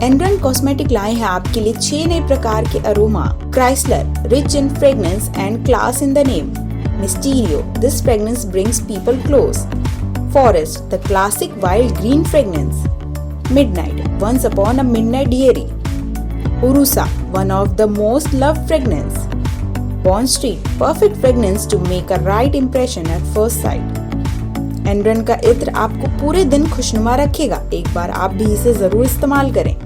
एनरन cosmetic लाए हैं आपके लिए 6 नए प्रकार के aroma. Chrysler, rich in fragrance and class in the name. Mysterio, this fragrance brings people close. Forest, the classic wild green fragrance. Midnight, once upon a midnight dreary. उरुसा, one of the most loved fragrance. Bond Street, perfect fragrance to make a right impression at first sight. एनरन का इत्र आपको पूरे दिन खुशनुमा रखेगा, एक बार आप भी इसे जरूर इस्तेमाल करें।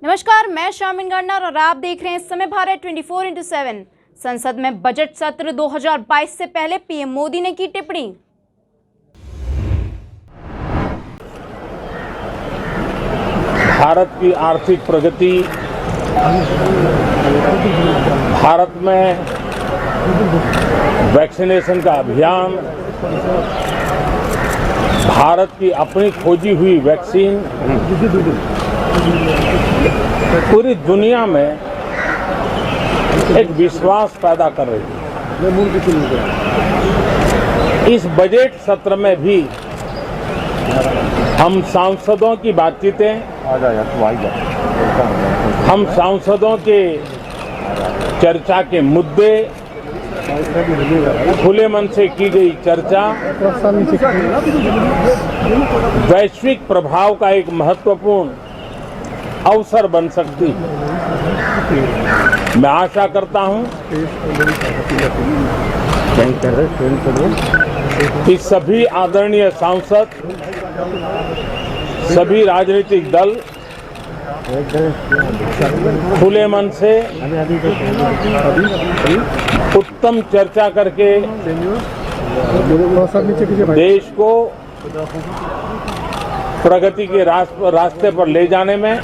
नमस्कार, मैं शामिन गर्नर और आप देख रहे हैं इस समय भारत 24/7। संसद में बजट सत्र 2022 से पहले पीएम मोदी ने की टिप्पणी। भारत की आर्थिक प्रगति, भारत में वैक्सीनेशन का अभियान, भारत की अपनी खोजी हुई वैक्सीन पूरी दुनिया में एक विश्वास पैदा कर रही है। इस बजट सत्र में भी हम सांसदों की बातचीतें, हम सांसदों के चर्चा के मुद्दे, खुले मन से की गई चर्चा वैश्विक प्रभाव का एक महत्वपूर्ण अवसर बन सकती है। मैं आशा करता हूं कि सभी आदरणीय सांसद, सभी राजनीतिक दल खुले मन से उत्तम चर्चा करके देश को प्रगति के रास्ते पर ले जाने में,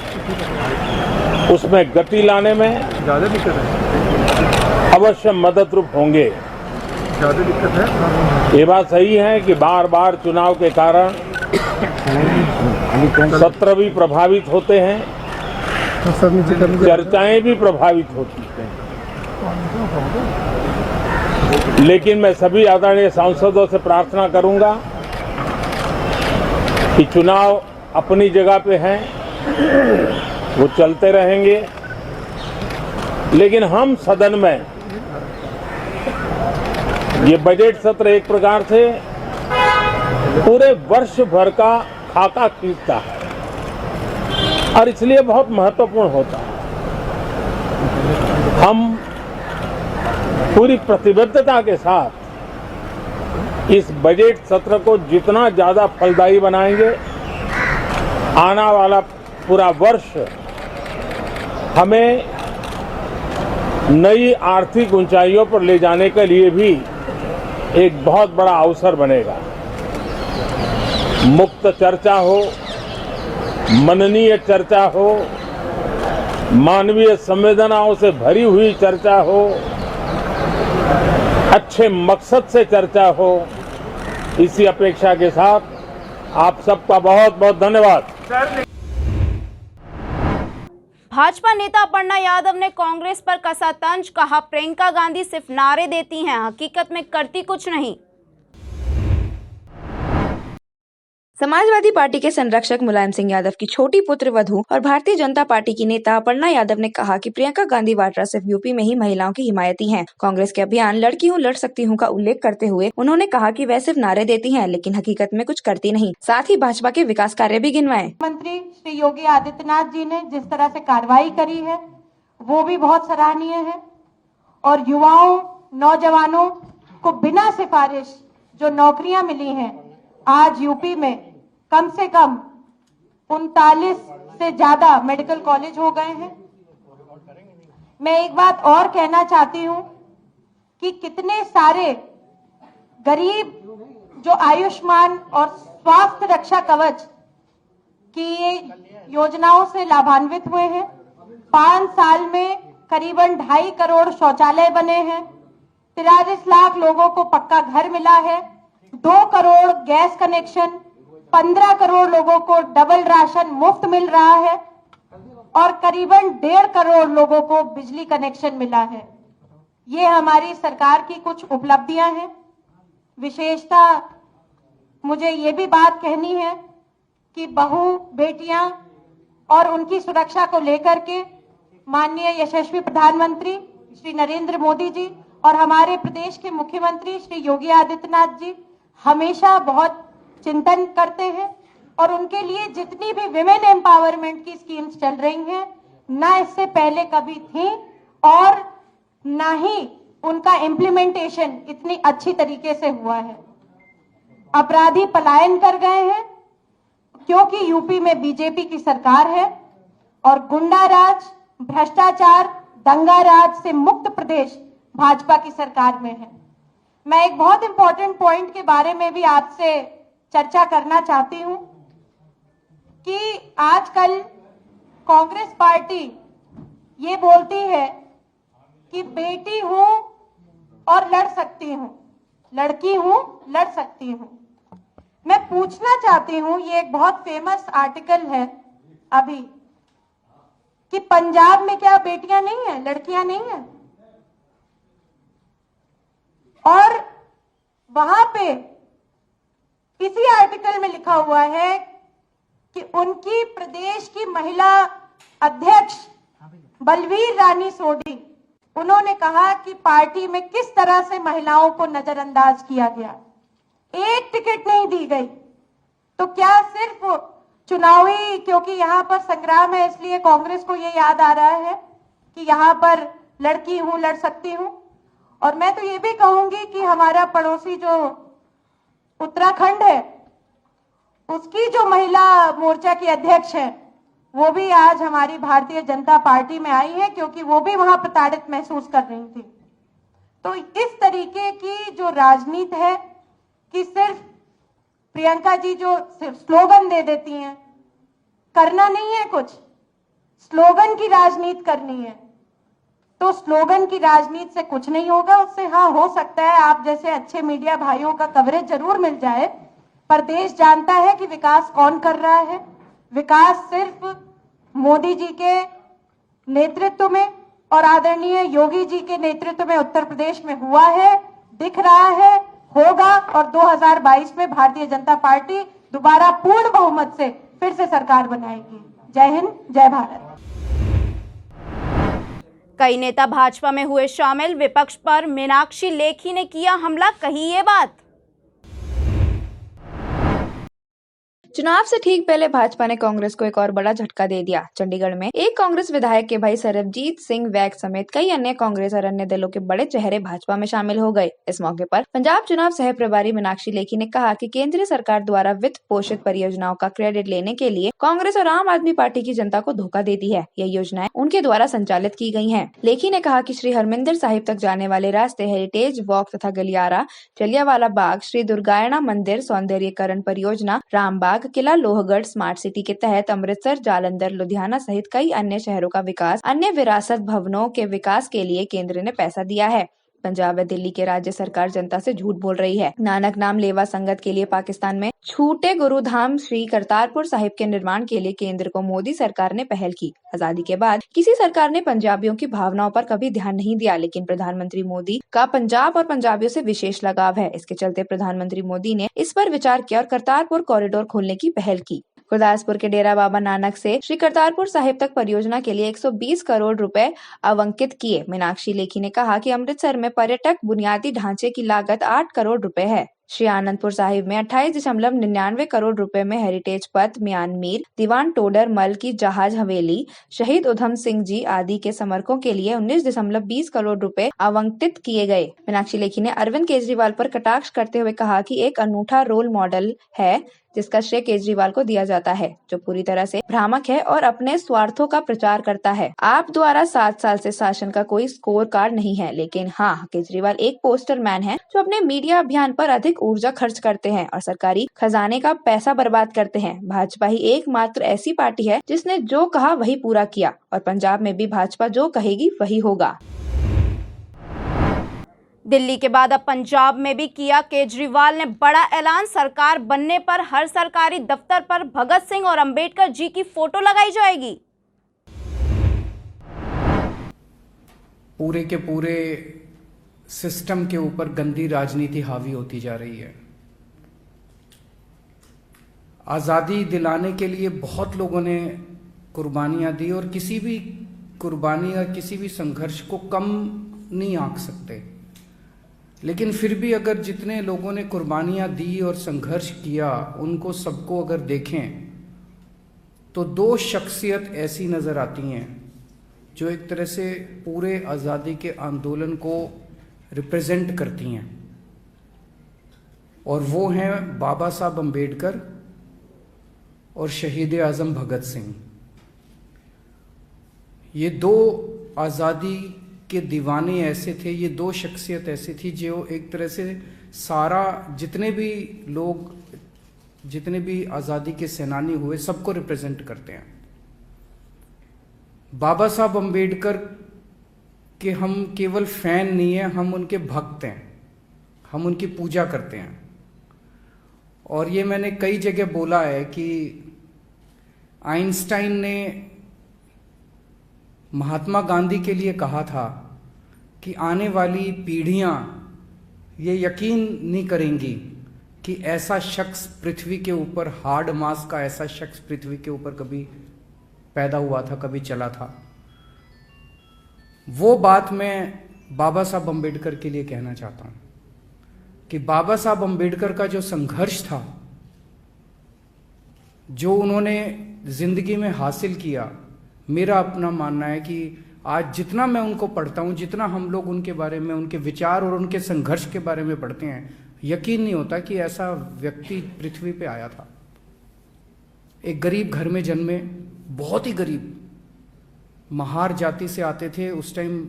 उसमें गति लाने में अवश्य मददरूप होंगे। ये बात सही है कि बार बार चुनाव के कारण सत्र भी प्रभावित होते हैं, चर्चाएं भी प्रभावित होती हैं, लेकिन मैं सभी आदरणीय सांसदों से प्रार्थना करूंगा कि चुनाव अपनी जगह पे हैं, वो चलते रहेंगे, लेकिन हम सदन में ये बजट सत्र एक प्रकार से पूरे वर्ष भर का खाका खींचता है और इसलिए बहुत महत्वपूर्ण होता है। हम पूरी प्रतिबद्धता के साथ इस बजट सत्र को जितना ज्यादा फलदायी बनाएंगे, आने वाला पूरा वर्ष हमें नई आर्थिक ऊंचाइयों पर ले जाने के लिए भी एक बहुत बड़ा अवसर बनेगा। मुक्त चर्चा हो, मननीय चर्चा हो, मानवीय संवेदनाओं से भरी हुई चर्चा हो, अच्छे मकसद से चर्चा हो, इसी अपेक्षा के साथ आप सबका बहुत बहुत धन्यवाद। भाजपा नेता अपर्णा यादव ने कांग्रेस पर कसा तंज, कहा प्रियंका गांधी सिर्फ नारे देती हैं, हकीकत में करती कुछ नहीं। समाजवादी पार्टी के संरक्षक मुलायम सिंह यादव की छोटी पुत्र वधू और भारतीय जनता पार्टी की नेता अपर्णा यादव ने कहा कि प्रियंका गांधी वाड्रा सिर्फ यूपी में ही महिलाओं की हिमायती हैं। कांग्रेस के अभियान लड़की हूँ लड़ सकती हूँ का उल्लेख करते हुए उन्होंने कहा कि वह सिर्फ नारे देती हैं, लेकिन हकीकत में कुछ करती नहीं। साथ ही भाजपा के विकास कार्य भी गिनवाए। मंत्री श्री योगी आदित्यनाथ जी ने जिस तरह से कार्रवाई करी है वो भी बहुत सराहनीय है और युवाओं, नौजवानों को बिना सिफारिश जो नौकरियां मिली हैं, आज यूपी में कम से कम 39 से ज्यादा मेडिकल कॉलेज हो गए हैं। मैं एक बात और कहना चाहती हूं कि कितने सारे गरीब जो आयुष्मान और स्वास्थ्य रक्षा कवच की ये योजनाओं से लाभान्वित हुए हैं। 5 साल में करीबन 2.5 करोड़ शौचालय बने हैं, 43 लाख लोगों को पक्का घर मिला है, 2 करोड़ गैस कनेक्शन, 15 करोड़ लोगों को डबल राशन मुफ्त मिल रहा है और करीबन 1.5 करोड़ लोगों को बिजली कनेक्शन मिला है। ये हमारी सरकार की कुछ उपलब्धियां हैं। विशेषता मुझे ये भी बात कहनी है कि बहू बेटियां और उनकी सुरक्षा को लेकर के माननीय यशस्वी प्रधानमंत्री श्री नरेंद्र मोदी जी और हमारे प्रदेश के मुख्यमंत्री श्री योगी आदित्यनाथ जी हमेशा बहुत चिंतन करते हैं और उनके लिए जितनी भी विमेन एम्पावरमेंट की स्कीम्स चल रही हैं, ना इससे पहले कभी थी और ना ही उनका इम्प्लीमेंटेशन इतनी अच्छी तरीके से हुआ है। अपराधी पलायन कर गए हैं क्योंकि यूपी में बीजेपी की सरकार है और गुंडा राज, भ्रष्टाचार, दंगा राज से मुक्त प्रदेश भाजपा की सरकार में है। मैं एक बहुत इंपॉर्टेंट पॉइंट के बारे में भी आपसे चर्चा करना चाहती हूं कि आजकल कांग्रेस पार्टी ये बोलती है कि बेटी हूं और लड़ सकती हूं, लड़की हूं लड़ सकती हूं। मैं पूछना चाहती हूं, ये एक बहुत फेमस आर्टिकल है अभी कि पंजाब में क्या बेटियां नहीं है, लड़कियां नहीं है? और वहां पे इसी आर्टिकल में लिखा हुआ है कि उनकी प्रदेश की महिला अध्यक्ष बलवीर रानी सोढी, उन्होंने कहा कि पार्टी में किस तरह से महिलाओं को नजरअंदाज किया गया, एक टिकट नहीं दी गई। तो क्या सिर्फ चुनावी, क्योंकि यहां पर संग्राम है इसलिए कांग्रेस को ये याद आ रहा है कि यहां पर लड़की हूं लड़ सकती हूं? और मैं तो ये भी कहूंगी कि हमारा पड़ोसी जो उत्तराखंड है, उसकी जो महिला मोर्चा की अध्यक्ष है, वो भी आज हमारी भारतीय जनता पार्टी में आई है क्योंकि वो भी वहां प्रताड़ित महसूस कर रही थी। तो इस तरीके की जो राजनीति है कि सिर्फ प्रियंका जी जो सिर्फ स्लोगन दे देती हैं, करना नहीं है कुछ, स्लोगन की राजनीति करनी है। तो स्लोगन की राजनीति से कुछ नहीं होगा। उससे हाँ हो सकता है आप जैसे अच्छे मीडिया भाइयों का कवरेज जरूर मिल जाए, पर देश जानता है कि विकास कौन कर रहा है। विकास सिर्फ मोदी जी के नेतृत्व में और आदरणीय योगी जी के नेतृत्व में उत्तर प्रदेश में हुआ है, दिख रहा है, होगा और 2022 में भारतीय जनता पार्टी दोबारा पूर्ण बहुमत से फिर से सरकार बनाएगी। जय हिंद, जय भारत। कई नेता भाजपा में हुए शामिल, विपक्ष पर मीनाक्षी लेखी ने किया हमला, कही ये बात। चुनाव से ठीक पहले भाजपा ने कांग्रेस को एक और बड़ा झटका दे दिया। चंडीगढ़ में एक कांग्रेस विधायक के भाई सरबजीत सिंह वैग समेत कई अन्य कांग्रेस और अन्य दलों के बड़े चेहरे भाजपा में शामिल हो गए। इस मौके पर पंजाब चुनाव सह प्रभारी मीनाक्षी लेखी ने कहा कि केंद्रीय सरकार द्वारा वित्त पोषित परियोजनाओं का क्रेडिट लेने के लिए कांग्रेस और आम आदमी पार्टी की जनता को धोखा देती है। यह योजनाएं उनके द्वारा संचालित की गयी है। लेखी ने कहा कि श्री हरमिंदर साहिब तक जाने वाले रास्ते, हेरिटेज वॉक तथा गलियारा, जलियांवाला बाग, श्री दुर्गायना मंदिर सौंदर्यीकरण परियोजना, रामबाग, किला लोहगढ़ स्मार्ट सिटी के तहत अमृतसर, जालंधर, लुधियाना सहित कई अन्य शहरों का विकास, अन्य विरासत भवनों के विकास के लिए केंद्र ने पैसा दिया है। पंजाब व दिल्ली के राज्य सरकार जनता से झूठ बोल रही है। नानक नाम लेवा संगत के लिए पाकिस्तान में छूटे गुरुधाम श्री करतारपुर साहिब के निर्माण के लिए केंद्र को मोदी सरकार ने पहल की। आजादी के बाद किसी सरकार ने पंजाबियों की भावनाओं पर कभी ध्यान नहीं दिया, लेकिन प्रधानमंत्री मोदी का पंजाब और पंजाबियों से विशेष लगाव है। इसके चलते प्रधानमंत्री मोदी ने इस पर विचार किया और करतारपुर कॉरिडोर खोलने की पहल की। गुरदासपुर के डेरा बाबा नानक से श्री करतारपुर साहिब तक परियोजना के लिए 120 करोड़ रुपए आवंकित किए। मीनाक्षी लेखी ने कहा कि अमृतसर में पर्यटक बुनियादी ढांचे की लागत 8 करोड़ रुपए है। श्री आनंदपुर साहिब में 28.99 करोड़ रुपए में हेरिटेज पथ, म्यांमीर, दीवान टोडर मल की जहाज हवेली, शहीद उधम सिंह जी आदि के स्मारकों के लिए 19.20 करोड़ रुपए आवंटित किए गए। मीनाक्षी लेखी ने अरविंद केजरीवाल पर कटाक्ष करते हुए कहा कि एक अनूठा रोल मॉडल है जिसका श्रेय केजरीवाल को दिया जाता है, जो पूरी तरह से भ्रामक है और अपने स्वार्थों का प्रचार करता है। आप द्वारा 7 साल से शासन का कोई स्कोर कार्ड नहीं है, लेकिन हाँ, केजरीवाल एक पोस्टर मैन है जो अपने मीडिया अभियान पर अधिक ऊर्जा खर्च करते हैं और सरकारी खजाने का पैसा बर्बाद करते हैं। भाजपा ही एकमात्र ऐसी पार्टी है जिसने जो कहा वही पूरा किया और पंजाब में भी भाजपा जो कहेगी वही होगा। दिल्ली के बाद अब पंजाब में भी किया केजरीवाल ने बड़ा ऐलान। सरकार बनने पर हर सरकारी दफ्तर पर भगत सिंह और अंबेडकर जी की फोटो लगाई जाएगी। पूरे के पूरे सिस्टम के ऊपर गंदी राजनीति हावी होती जा रही है। आज़ादी दिलाने के लिए बहुत लोगों ने कुर्बानियां दी और किसी भी कुर्बानी या किसी भी संघर्ष को कम नहीं आंक सकते। लेकिन फिर भी अगर जितने लोगों ने कुर्बानियां दी और संघर्ष किया उनको सबको अगर देखें तो दो शख्सियत ऐसी नज़र आती हैं जो एक तरह से पूरे आज़ादी के आंदोलन को रिप्रेजेंट करती हैं, और वो हैं बाबा साहब अम्बेडकर और शहीद आज़म भगत सिंह। ये दो आज़ादी के दीवाने ऐसे थे, ये दो शख्सियत ऐसी थी जो एक तरह से सारा जितने भी लोग जितने भी आज़ादी के सेनानी हुए सबको रिप्रेजेंट करते हैं। बाबा साहब अम्बेडकर के हम केवल फैन नहीं हैं, हम उनके भक्त हैं, हम उनकी पूजा करते हैं। और ये मैंने कई जगह बोला है कि आइंस्टाइन ने महात्मा गांधी के लिए कहा था कि आने वाली पीढ़ियां ये यकीन नहीं करेंगी कि ऐसा शख्स पृथ्वी के ऊपर, हार्ड मास का ऐसा शख्स पृथ्वी के ऊपर कभी पैदा हुआ था, कभी चला था। वो बात मैं बाबा साहब अम्बेडकर के लिए कहना चाहता हूं कि बाबा साहब अम्बेडकर का जो संघर्ष था, जो उन्होंने जिंदगी में हासिल किया, मेरा अपना मानना है कि आज जितना मैं उनको पढ़ता हूं, जितना हम लोग उनके बारे में, उनके विचार और उनके संघर्ष के बारे में पढ़ते हैं, यकीन नहीं होता कि ऐसा व्यक्ति पृथ्वी पे आया था। एक गरीब घर में जन्मे, बहुत ही गरीब, महार जाति से आते थे। उस टाइम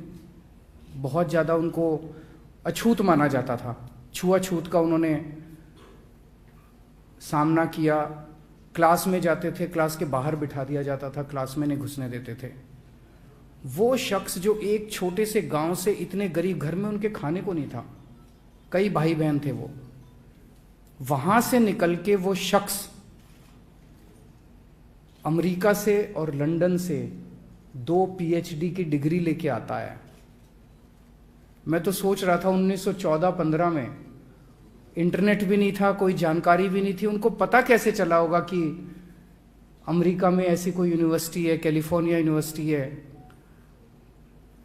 बहुत ज़्यादा उनको अछूत माना जाता था, छुआछूत का उन्होंने सामना किया। क्लास में जाते थे, क्लास के बाहर बिठा दिया जाता था, क्लास में नहीं घुसने देते थे। वो शख्स जो एक छोटे से गांव से इतने गरीब घर में, उनके खाने को नहीं था, कई भाई बहन थे, वो वहां से निकल के वो शख्स अमेरिका से और लंदन से 2 पीएचडी की डिग्री लेके आता है। मैं तो सोच रहा था 1914-15 में इंटरनेट भी नहीं था, कोई जानकारी भी नहीं थी, उनको पता कैसे चला होगा कि अमेरिका में ऐसी कोई यूनिवर्सिटी है, कैलिफोर्निया यूनिवर्सिटी है,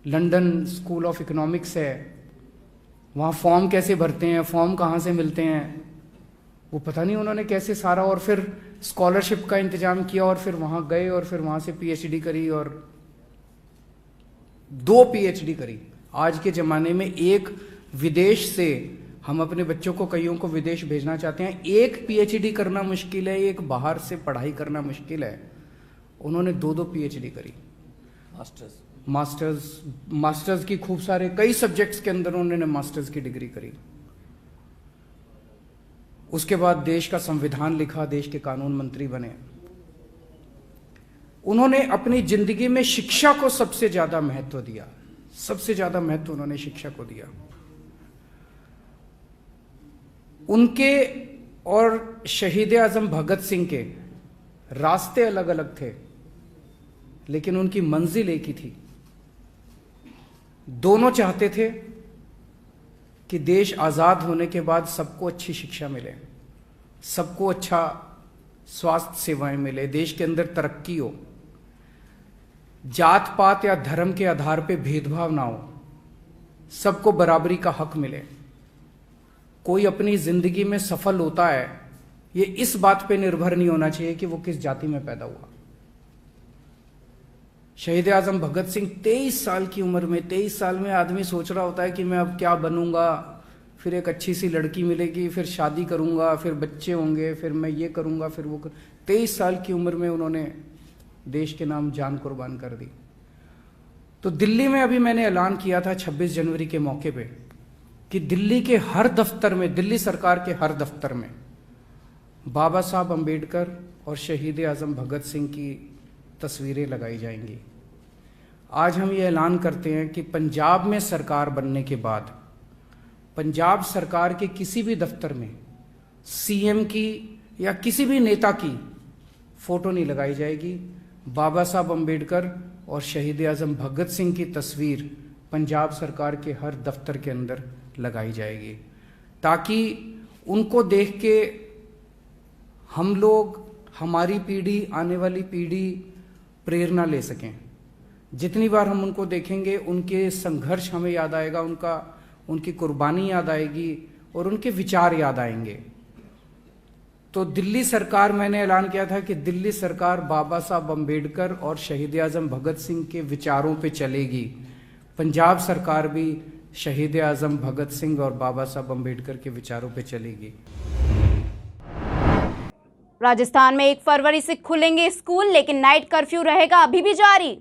लंदन स्कूल ऑफ इकोनॉमिक्स है, वहाँ फॉर्म कैसे भरते हैं, फॉर्म कहाँ से मिलते हैं, वो पता नहीं उन्होंने कैसे सारा, और फिर स्कॉलरशिप का इंतजाम किया और फिर वहाँ गए और फिर वहाँ से पीएचडी करी और 2 पीएचडी करी। आज के ज़माने में एक विदेश से, हम अपने बच्चों को कईयों को विदेश भेजना चाहते हैं, एक पीएचडी करना मुश्किल है, एक बाहर से पढ़ाई करना मुश्किल है। उन्होंने 2-2 पीएचडी करी, मास्टर्स की खूब सारे कई सब्जेक्ट्स के अंदर उन्होंने मास्टर्स की डिग्री करी। उसके बाद देश का संविधान लिखा, देश के कानून मंत्री बने। उन्होंने अपनी जिंदगी में शिक्षा को सबसे ज्यादा महत्व दिया, सबसे ज्यादा महत्व उन्होंने शिक्षा को दिया। उनके और शहीद आज़म भगत सिंह के रास्ते अलग अलग थे, लेकिन उनकी मंजिल एक ही थी। दोनों चाहते थे कि देश आज़ाद होने के बाद सबको अच्छी शिक्षा मिले, सबको अच्छा स्वास्थ्य सेवाएं मिले, देश के अंदर तरक्की हो, जात पात या धर्म के आधार पे भेदभाव ना हो, सबको बराबरी का हक मिले। कोई अपनी जिंदगी में सफल होता है, ये इस बात पे निर्भर नहीं होना चाहिए कि वो किस जाति में पैदा हुआ। शहीद आज़म भगत सिंह 23 साल की उम्र में, 23 साल में आदमी सोच रहा होता है कि मैं अब क्या बनूंगा, फिर एक अच्छी सी लड़की मिलेगी, फिर शादी करूंगा, फिर बच्चे होंगे, फिर मैं ये करूंगा, फिर वो 23 साल की उम्र में उन्होंने देश के नाम जान कुर्बान कर दी। तो दिल्ली में अभी मैंने ऐलान किया था 26 जनवरी के मौके पे कि दिल्ली के हर दफ्तर में, दिल्ली सरकार के हर दफ्तर में बाबा साहब अम्बेडकर और शहीद आज़म भगत सिंह की तस्वीरें लगाई जाएंगी। आज हम ये ऐलान करते हैं कि पंजाब में सरकार बनने के बाद पंजाब सरकार के किसी भी दफ्तर में सीएम की या किसी भी नेता की फोटो नहीं लगाई जाएगी। बाबा साहब अम्बेडकर और शहीद आजम भगत सिंह की तस्वीर पंजाब सरकार के हर दफ्तर के अंदर लगाई जाएगी, ताकि उनको देख के हम लोग, हमारी पीढ़ी, आने वाली पीढ़ी प्रेरणा ले सकें। जितनी बार हम उनको देखेंगे उनके संघर्ष हमें याद आएगा, उनकी कुर्बानी याद आएगी और उनके विचार याद आएंगे। तो दिल्ली सरकार, मैंने ऐलान किया था कि दिल्ली सरकार बाबा साहब अम्बेडकर और शहीद आजम भगत सिंह के विचारों पे चलेगी। पंजाब सरकार भी शहीद आजम भगत सिंह और बाबा साहब अम्बेडकर के विचारों पे चलेगी। राजस्थान में 1 फरवरी से खुलेंगे स्कूल, लेकिन नाइट कर्फ्यू रहेगा अभी भी जारी।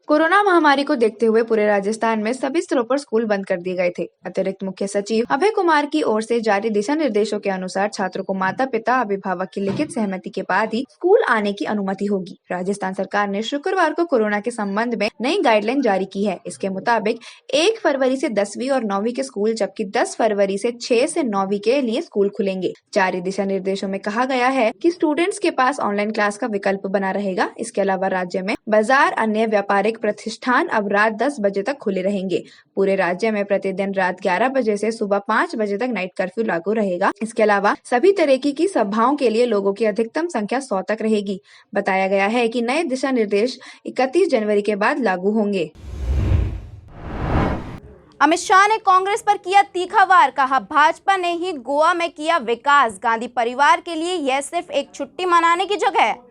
कोरोना महामारी को देखते हुए पूरे राजस्थान में सभी स्तरों पर स्कूल बंद कर दिए गए थे। अतिरिक्त मुख्य सचिव अभय कुमार की ओर से जारी दिशा निर्देशों के अनुसार छात्रों को माता पिता अभिभावक की लिखित सहमति के बाद ही स्कूल आने की अनुमति होगी। राजस्थान सरकार ने शुक्रवार को कोरोना के संबंध में नई गाइडलाइन जारी की है। इसके मुताबिक 1 फरवरी से 10वीं और 9वीं के स्कूल, जबकि 10 फरवरी से 6 से 9वीं के लिए स्कूल खुलेंगे। जारी दिशा निर्देशों में कहा गया है कि स्टूडेंट्स के पास ऑनलाइन क्लास का विकल्प बना रहेगा। इसके अलावा राज्य में बाजार, अन्य व्यापारिक प्रतिष्ठान अब रात 10 बजे तक खुले रहेंगे। पूरे राज्य में प्रतिदिन रात 11 बजे से सुबह 5 बजे तक नाइट कर्फ्यू लागू रहेगा। इसके अलावा सभी तरह की सभाओं के लिए लोगों की अधिकतम संख्या 100 तक रहेगी। बताया गया है कि नए दिशा निर्देश 31 जनवरी के बाद लागू होंगे। अमित शाह ने कांग्रेस पर किया तीखा वार, कहा भाजपा ने ही गोवा में किया विकास, गांधी परिवार के लिए यह सिर्फ एक छुट्टी मनाने की जगह है।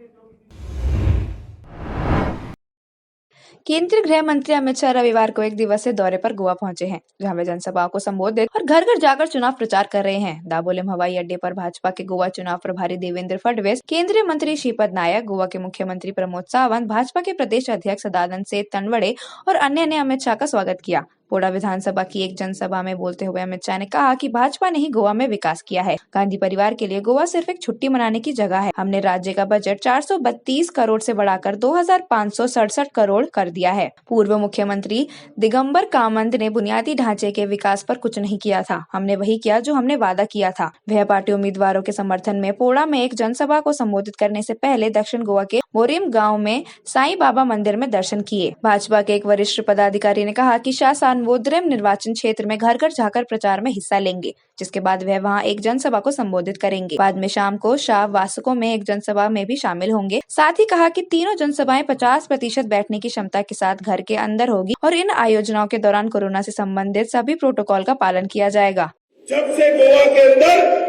केंद्रीय गृह मंत्री अमित शाह रविवार को 1 दिवसीय दौरे पर गोवा पहुंचे हैं, जहां वे जनसभाओं को संबोधित और घर घर जाकर चुनाव प्रचार कर रहे हैं। दाबोलिम हवाई अड्डे पर भाजपा के गोवा चुनाव प्रभारी देवेंद्र फडणवीस, केंद्रीय मंत्री श्रीपद नायक, गोवा के मुख्यमंत्री प्रमोद सावंत, भाजपा के प्रदेश अध्यक्ष सदानंद सेठ तनवड़े और अन्य ने अमित शाह का स्वागत किया। पोड़ा विधानसभा की एक जनसभा में बोलते हुए अमित शाह ने कहा कि भाजपा ने ही गोवा में विकास किया है। गांधी परिवार के लिए गोवा सिर्फ एक छुट्टी मनाने की जगह है। हमने राज्य का बजट 432 करोड़ से बढ़ाकर 2567 करोड़ कर दिया है। पूर्व मुख्यमंत्री दिगंबर कामत ने बुनियादी ढांचे के विकास पर कुछ नहीं किया था। हमने वही किया जो हमने वादा किया था। वह पार्टी उम्मीदवारों के समर्थन में पोड़ा में एक जनसभा को संबोधित करने से पहले दक्षिण गोवा के मोरिम गाँव में साईं बाबा मंदिर में दर्शन किए। भाजपा के एक वरिष्ठ पदाधिकारी ने कहा कि शाह सानवोदरम निर्वाचन क्षेत्र में घर घर जाकर प्रचार में हिस्सा लेंगे, जिसके बाद वह वहां एक जनसभा को संबोधित करेंगे। बाद में शाम को शाह वासको में एक जनसभा में भी शामिल होंगे। साथ ही कहा कि तीनों जनसभाएं 50% बैठने की क्षमता के साथ घर के अंदर होगी और इन आयोजनाओं के दौरान कोरोना से संबंधित सभी प्रोटोकॉल का पालन किया जाएगा। जब से गोवा के अंदर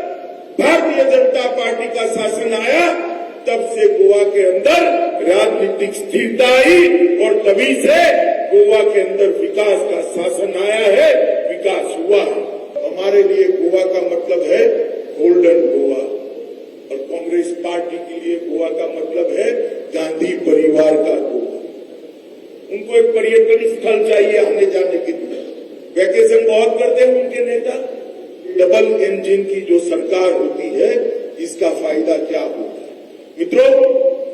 भारतीय जनता पार्टी का शासन आया, तब से गोवा के अंदर राजनीतिक स्थिरता आई और तभी से गोवा के अंदर विकास का शासन आया है, विकास हुआ है। हमारे लिए गोवा का मतलब है गोल्डन गोवा और कांग्रेस पार्टी के लिए गोवा का मतलब है गांधी परिवार का गोवा। उनको एक पर्यटन स्थल चाहिए आने जाने के लिए। वैकेशन बहुत करते हैं उनके नेता। डबल इंजन की जो सरकार होती है, इसका फायदा क्या होता है मित्रों?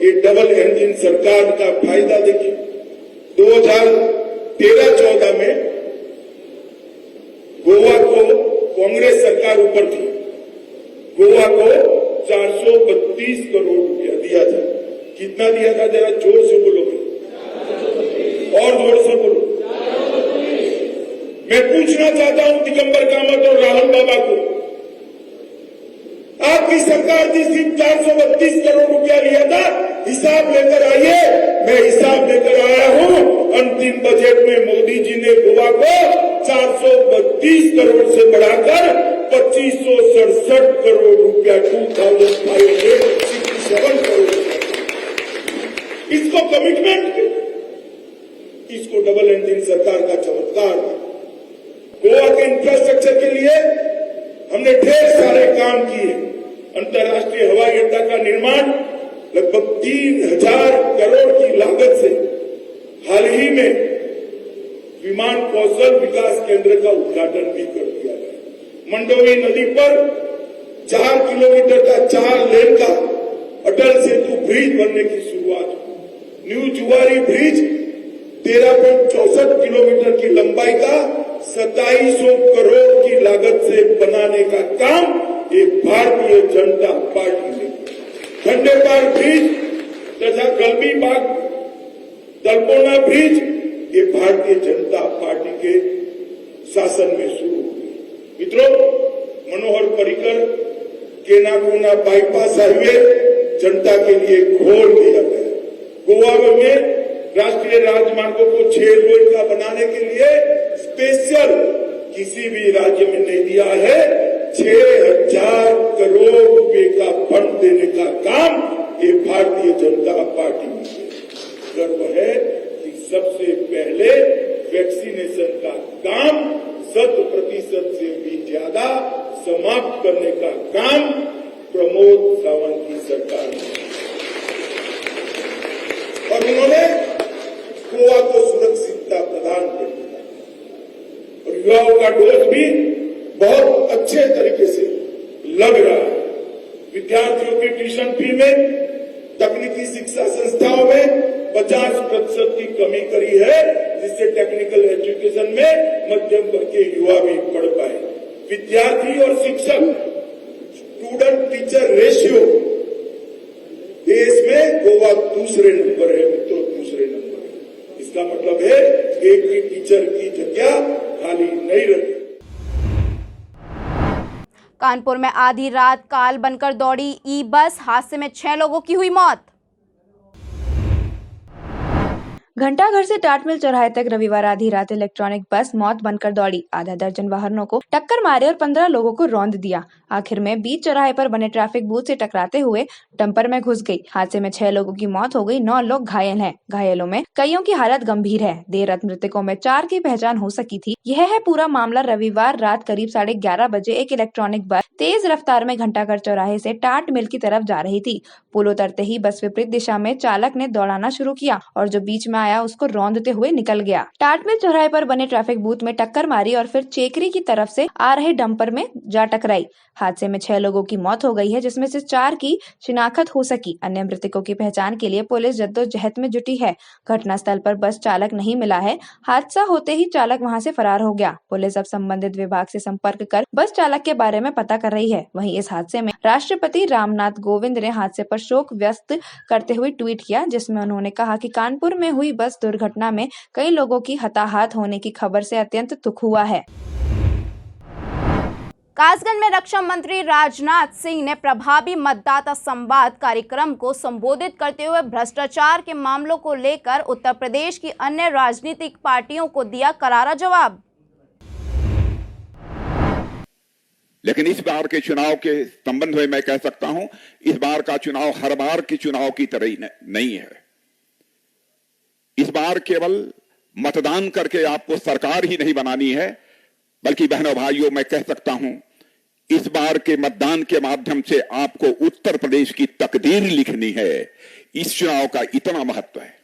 ये डबल इंजन सरकार का फायदा देखिए। 2013-14 में गोवा को कांग्रेस सरकार ऊपर थी, गोवा को 432 करोड़ रुपया दिया था। कितना दिया था जरा जोर से बोलोगे और जोर से बोलो। मैं पूछना चाहता हूं दिगंबर कामत और राहुल बाबा को, आपकी सरकार थी सिर्फ 432 करोड़ रुपया लिया था, हिसाब लेकर आइए। मैं हिसाब लेकर आया हूं। अंतिम बजट में मोदी जी ने गोवा को 432 करोड़ से बढ़ाकर 2567 करोड़ रुपया 2567 करोड़। इसको कमिटमेंट, इसको डबल इंजन सरकार का चमत्कार। गोवा के इंफ्रास्ट्रक्चर के लिए हमने ढेर सारे काम किए। अंतर्राष्ट्रीय हवाई अड्डा का निर्माण लगभग 3000 करोड़ की लागत से, हाल ही में विमान कौशल विकास केंद्र का उद्घाटन भी कर दिया गया। मंडोवी नदी पर 4 किलोमीटर का 4 लेन का अटल सेतु ब्रिज बनने की शुरुआत हुई। न्यू जुवारी ब्रिज 13.64 किलोमीटर की लंबाई का 2700 करोड़ की लागत से बनाने का काम एक भारतीय जनता पार्टी ने खंडेपार ब्रिज तथा गलबीबाग दलपोना ब्रिज ये भारतीय जनता पार्टी के शासन में शुरू हुई। मित्रों, मनोहर पर्रिकर केनाकोना बाईपास हाईवे जनता के लिए खोल दिया गया। गोवा में राष्ट्रीय राजमार्गों को 6 लेन का बनाने के लिए स्पेशल किसी भी राज्य में नहीं दिया है 6,000 करोड़ रुपए का फंड देने का काम ये भारतीय जनता पार्टी में गर्व है कि सबसे पहले वैक्सीनेशन का काम 100% से भी ज्यादा समाप्त करने का काम प्रमोद सावंत की सरकार ने और उन्होंने गोवा को सुरक्षितता प्रदान कर दी और युवाओं का डोज भी बहुत अच्छे तरीके से लग रहा है। विद्यार्थियों की ट्यूशन फी में तकनीकी शिक्षा संस्थाओं में 50% की कमी करी है, जिससे टेक्निकल एजुकेशन में मध्यम वर्ग के युवा भी पढ़ पाए। विद्यार्थी और शिक्षक स्टूडेंट टीचर रेशियो देश में गोवा दूसरे नंबर है। मित्रों, दूसरे नंबर है। इसका मतलब है एक भी टीचर की जगह खाली नहीं रहती। कानपुर में आधी रात काल बनकर दौड़ी ई बस, हादसे में 6 लोगों की हुई मौत। घंटाघर से टाटमिल चौराहे तक रविवार आधी रात इलेक्ट्रॉनिक बस मौत बनकर दौड़ी। आधा दर्जन वाहनों को टक्कर मारे और 15 लोगों को रौंद दिया। आखिर में बीच चौराहे पर बने ट्रैफिक बूथ से टकराते हुए डंपर में घुस गई। हादसे में 6 लोगों की मौत हो गई, 9 लोग घायल हैं। घायलों में कईयों की हालत गंभीर है। देर रात मृतकों में 4 की पहचान हो सकी थी। यह है पूरा मामला। रविवार रात करीब 11:30 बजे एक इलेक्ट्रॉनिक बस तेज रफ्तार में घंटाघर चौराहे से टाट मिल की तरफ जा रही थी। पुल उतरते ही बस विपरीत दिशा में चालक ने दौड़ाना शुरू किया और जो बीच में आया उसको रौंदते हुए निकल गया। टाटमिल चौराहे पर बने ट्रैफिक बूथ में टक्कर मारी और फिर चेकरी की तरफ से आ रहे डंपर में जा टकराई। हादसे में 6 लोगों की मौत हो गई है, जिसमें से 4 की शिनाख्त हो सकी। अन्य मृतकों की पहचान के लिए पुलिस जद्दोजहद में जुटी है। घटनास्थल पर बस चालक नहीं मिला है। हादसा होते ही चालक वहां से फरार हो गया। पुलिस अब संबंधित विभाग से संपर्क कर बस चालक के बारे में पता कर रही है। वहीं इस हादसे में राष्ट्रपति रामनाथ कोविंद ने हादसे पर शोक व्यक्त करते हुए ट्वीट किया, जिसमें उन्होंने कहा कि कानपुर में हुई बस दुर्घटना में कई लोगों की हताहत होने की खबर से अत्यंत दुख हुआ है। कासगंज में रक्षा मंत्री राजनाथ सिंह ने प्रभावी मतदाता संवाद कार्यक्रम को संबोधित करते हुए भ्रष्टाचार के मामलों को लेकर उत्तर प्रदेश की अन्य राजनीतिक पार्टियों को दिया करारा जवाब। लेकिन इस बार के चुनाव के संबंध में मैं कह सकता हूं, इस बार का चुनाव हर बार के चुनाव की तरह नहीं है। इस बार केवल मतदान करके आपको सरकार ही नहीं बनानी है, बल्कि बहनों भाइयों मैं कह सकता हूं, इस बार के मतदान के माध्यम से आपको उत्तर प्रदेश की तकदीर लिखनी है। इस चुनाव का इतना महत्व है।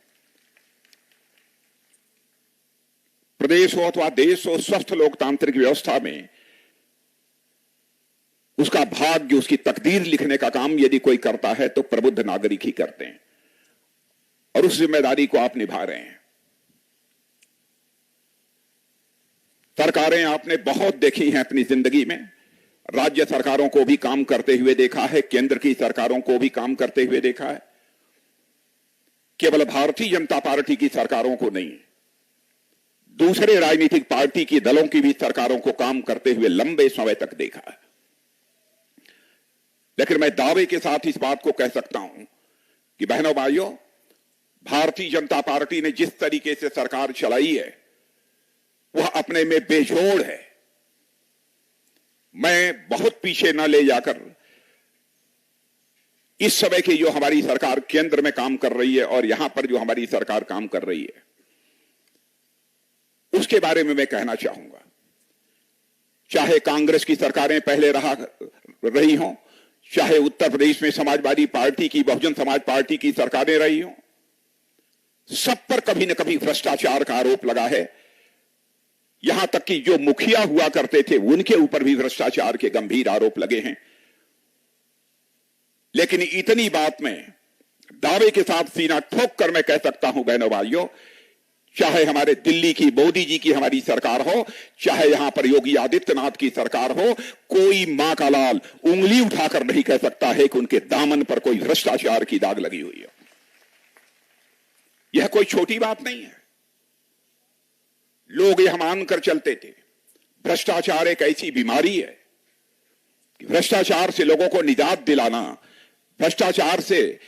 प्रदेश हो अथवा देश हो, स्वस्थ लोकतांत्रिक व्यवस्था में उसका भाग्य, उसकी तकदीर लिखने का काम यदि कोई करता है तो प्रबुद्ध नागरिक ही करते हैं, और उस जिम्मेदारी को आप निभा रहे हैं। सरकारें आपने बहुत देखी हैं अपनी जिंदगी में। राज्य सरकारों को भी काम करते हुए देखा है, केंद्र की सरकारों को भी काम करते हुए देखा है। केवल भारतीय जनता पार्टी की सरकारों को नहीं, दूसरे राजनीतिक पार्टी की दलों की भी सरकारों को काम करते हुए लंबे समय तक देखा है। लेकिन मैं दावे के साथ इस बात को कह सकता हूं कि बहनों भाइयों, भारतीय जनता पार्टी ने जिस तरीके से सरकार चलाई है वह अपने में बेजोड़ है। मैं बहुत पीछे न ले जाकर इस समय की जो हमारी सरकार केंद्र में काम कर रही है और यहां पर जो हमारी सरकार काम कर रही है उसके बारे में मैं कहना चाहूंगा। चाहे कांग्रेस की सरकारें पहले रही हों, चाहे उत्तर प्रदेश में समाजवादी पार्टी की, बहुजन समाज पार्टी की सरकारें रही हों, सब पर कभी न कभी भ्रष्टाचार का आरोप लगा है। यहां तक कि जो मुखिया हुआ करते थे उनके ऊपर भी भ्रष्टाचार के गंभीर आरोप लगे हैं। लेकिन इतनी बात में दावे के साथ सीना ठोक कर मैं कह सकता हूं बहनों भाइयों, चाहे हमारे दिल्ली की मोदी जी की हमारी सरकार हो, चाहे यहां पर योगी आदित्यनाथ की सरकार हो, कोई मां का लाल उंगली उठाकर नहीं कह सकता है कि उनके दामन पर कोई भ्रष्टाचार की दाग लगी हुई है। यह कोई छोटी बात नहीं है। लोग यह मानकर चलते थे भ्रष्टाचार एक ऐसी बीमारी है कि भ्रष्टाचार से लोगों को निजात दिलाना, भ्रष्टाचार से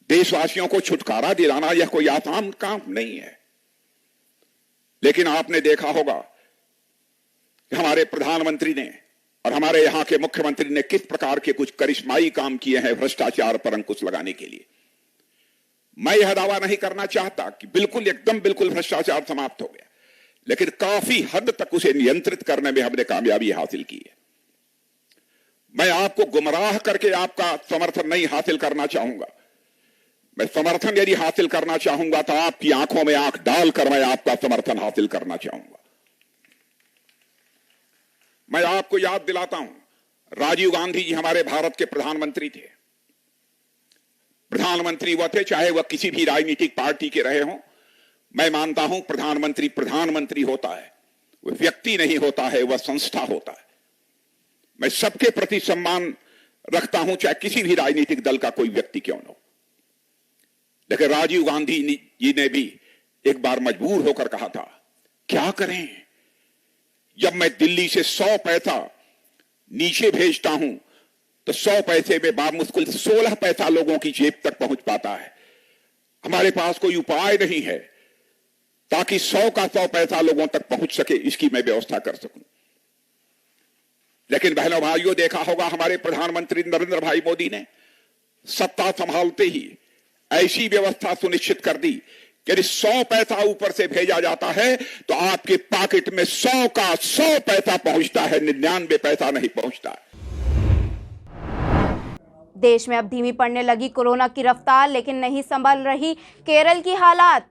देशवासियों को छुटकारा दिलाना यह कोई आसान काम नहीं है। लेकिन आपने देखा होगा कि हमारे प्रधानमंत्री ने और हमारे यहां के मुख्यमंत्री ने किस प्रकार के कुछ करिश्माई काम किए हैं भ्रष्टाचार पर अंकुश लगाने के लिए। मैं यह दावा नहीं करना चाहता कि बिल्कुल भ्रष्टाचार समाप्त हो गया, लेकिन काफी हद तक उसे नियंत्रित करने में हमने कामयाबी हासिल की है। मैं आपको गुमराह करके आपका समर्थन नहीं हासिल करना चाहूंगा। मैं समर्थन यदि हासिल करना चाहूंगा तो आपकी आंखों में आंख डालकर मैं आपका समर्थन हासिल करना चाहूंगा। मैं आपको याद दिलाता हूं, राजीव गांधी जी हमारे भारत के प्रधानमंत्री थे। प्रधानमंत्री वह थे चाहे वह किसी भी राजनीतिक पार्टी के रहे हों। मैं मानता हूं प्रधानमंत्री होता है, वह व्यक्ति नहीं होता है, वह संस्था होता है। मैं सबके प्रति सम्मान रखता हूं, चाहे किसी भी राजनीतिक दल का कोई व्यक्ति क्यों न हो। लेकिन राजीव गांधी जी ने भी एक बार मजबूर होकर कहा था, क्या करें, जब मैं दिल्ली से 100 पैसा नीचे भेजता हूं तो 100 पैसे में बामुश्किल 16 पैसा लोगों की जेब तक पहुंच पाता है। हमारे पास कोई उपाय नहीं है ताकि 100 का 100 पैसा लोगों तक पहुंच सके, इसकी मैं व्यवस्था कर सकूं। लेकिन बहनों भाइयों, देखा होगा हमारे प्रधानमंत्री नरेंद्र भाई मोदी ने सत्ता संभालते ही ऐसी व्यवस्था सुनिश्चित कर दी कि यदि 100 पैसा ऊपर से भेजा जाता है तो आपके पॉकेट में 100 का 100 पैसा पहुंचता है, 99 पैसा नहीं पहुंचता। देश में अब धीमी पड़ने लगी कोरोना की रफ्तार, लेकिन नहीं संभल रही केरल की हालात।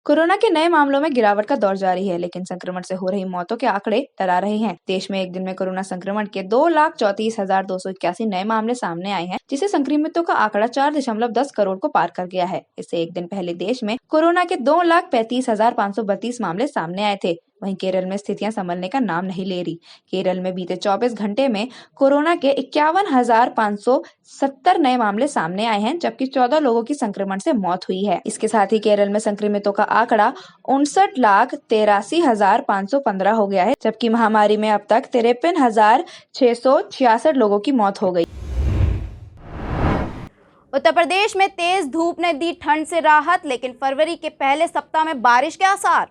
कोरोना के नए मामलों में गिरावट का दौर जारी है, लेकिन संक्रमण से हो रही मौतों के आंकड़े डरा रहे हैं। देश में एक दिन में कोरोना संक्रमण के 2,34,281 नए मामले सामने आए हैं, जिससे संक्रमितों का आंकड़ा 4.10 करोड़ को पार कर गया है। इससे एक दिन पहले देश में कोरोना के 2,35,532 मामले सामने आए थे। वहीं केरल में स्थितियां संभलने का नाम नहीं ले रही। केरल में बीते 24 घंटे में कोरोना के 51,570 नए मामले सामने आए हैं, जबकि 14 लोगों की संक्रमण से मौत हुई है। इसके साथ ही केरल में संक्रमितों का आंकड़ा 59,83,515 हो गया है, जबकि महामारी में अब तक 53,666 लोगों की मौत हो गई। उत्तर प्रदेश में तेज धूप ने दी ठंड से राहत, लेकिन फरवरी के पहले सप्ताह में बारिश के आसार।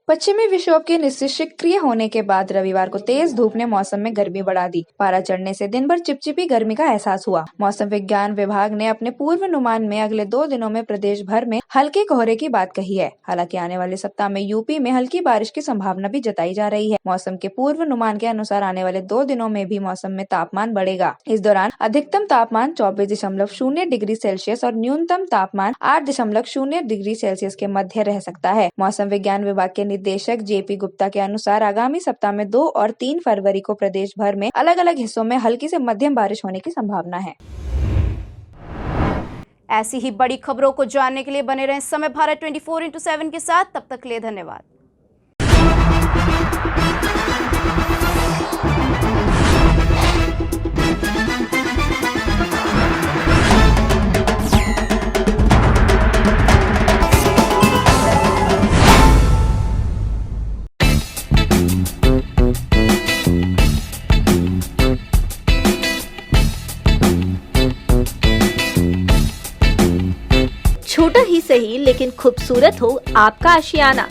पश्चिमी विक्षोभ के निष्क्रिय होने के बाद रविवार को तेज धूप ने मौसम में गर्मी बढ़ा दी। पारा चढ़ने से दिन भर चिपचिपी गर्मी का एहसास हुआ। मौसम विज्ञान विभाग ने अपने पूर्वानुमान में अगले 2 दिनों में प्रदेश भर में हल्के कोहरे की बात कही है। हालांकि आने वाले सप्ताह में यूपी में हल्की बारिश की संभावना भी जताई जा रही है। मौसम के पूर्वानुमान के अनुसार आने वाले 2 दिनों में भी मौसम में तापमान बढ़ेगा। इस दौरान अधिकतम तापमान 24.0 डिग्री सेल्सियस और न्यूनतम तापमान 8.0 डिग्री सेल्सियस के मध्य रह सकता है। मौसम विज्ञान विभाग के निदेशक जेपी गुप्ता के अनुसार आगामी सप्ताह में 2 और 3 फरवरी को प्रदेश भर में अलग अलग हिस्सों में हल्की से मध्यम बारिश होने की संभावना है। ऐसी ही बड़ी खबरों को जानने के लिए बने रहें समय भारत 24/7 के साथ। तब तक के लिए धन्यवाद। छोटा ही सही लेकिन खूबसूरत हो आपका आशियाना,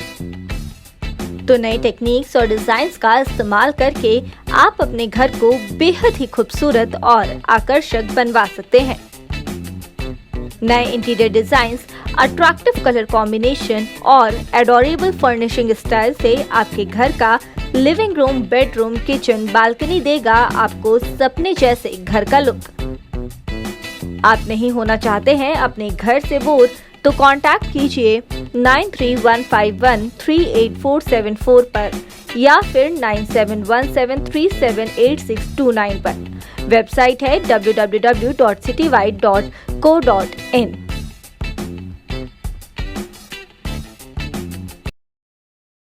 तो नई टेक्निक्स और डिजाइन्स का इस्तेमाल करके आप अपने घर को बेहद ही खूबसूरत और आकर्षक बनवा सकते हैं। नए interior designs, attractive colour combination और एडोरेबल फर्निशिंग स्टाइल से आपके घर का living room, bedroom, kitchen, balcony देगा आपको सपने जैसे घर का लुक। आप नहीं होना चाहते हैं अपने घर से बोर, तो कांटेक्ट कीजिए 9315138474 पर या फिर 9717378629 पर। वेबसाइट है www.citywide.co.in।